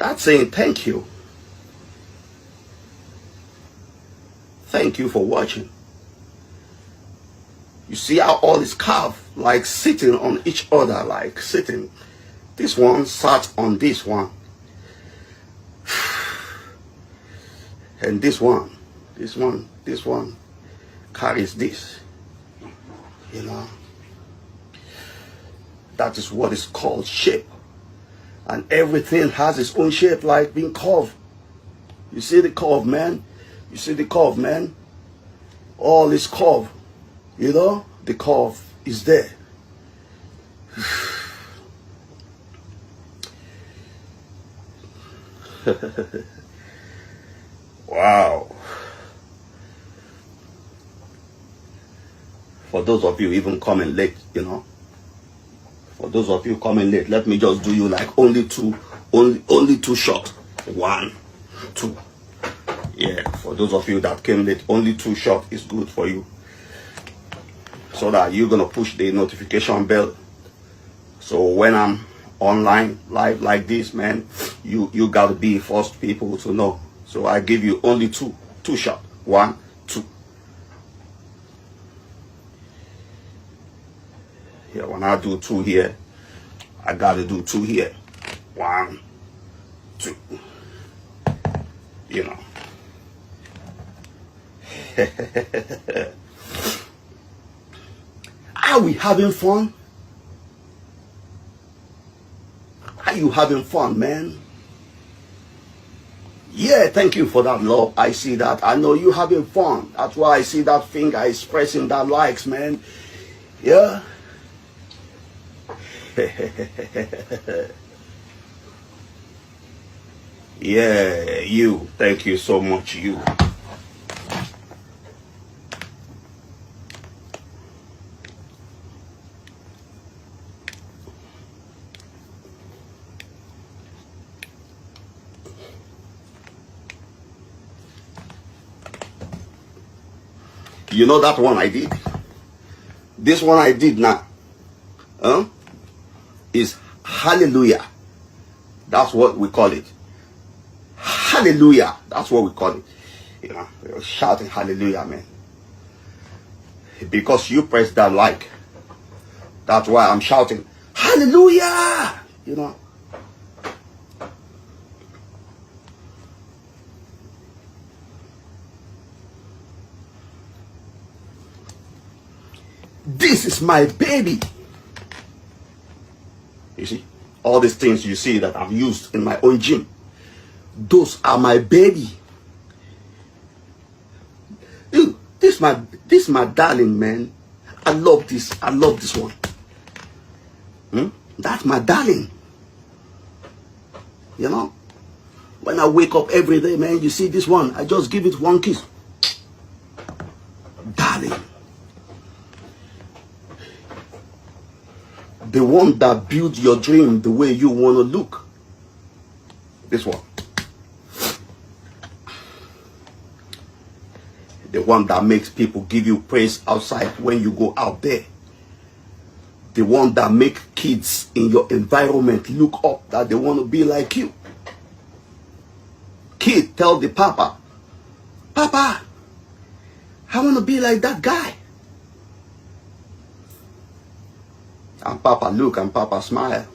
That's saying thank you. Thank you for watching. You see how all is carved, like sitting on each other, like sitting. This one sat on this one. And this one carries this. You know. That is what is called shape. And everything has its own shape, like being curved. You see the curve, man? You see the curve, man? All is curve. You know? The curve is there. Wow. For those of you even coming late, you know. For those of you coming late, let me just do you like only two shots. 1, 2. Yeah, for those of you that came late, only 2 shots is good for you. So that you're gonna push the notification bell. So when I'm online live like this, man, you gotta be first people to know. So I give you only two shots. 1, 2. Yeah, when I do 2 here, I gotta do 2 here. 1, 2. You know. Are we having fun? Are you having fun, man? Yeah, thank you for that love. I see that. I know you having fun. That's why I see that finger expressing that likes, man. Yeah. Yeah, you. Thank you so much, you. You know that one I did? This one I did now. Is hallelujah. That's what we call it. Hallelujah. That's what we call it. You know, we're shouting hallelujah, man. Because you press that like. That's why I'm shouting hallelujah. You know. This is my baby. You see, all these things you see that I've used in my own gym, those are my baby. Dude, this my darling, man. I love this. I love this one. That's my darling. You know, when I wake up every day, man, you see this one, I just give it one kiss. Darling. The one that built your dream the way you want to look. This one. The one that makes people give you praise outside when you go out there. The one that makes kids in your environment look up that they want to be like you. Kid tell the papa, Papa, I want to be like that guy. And Papa look and Papa smile.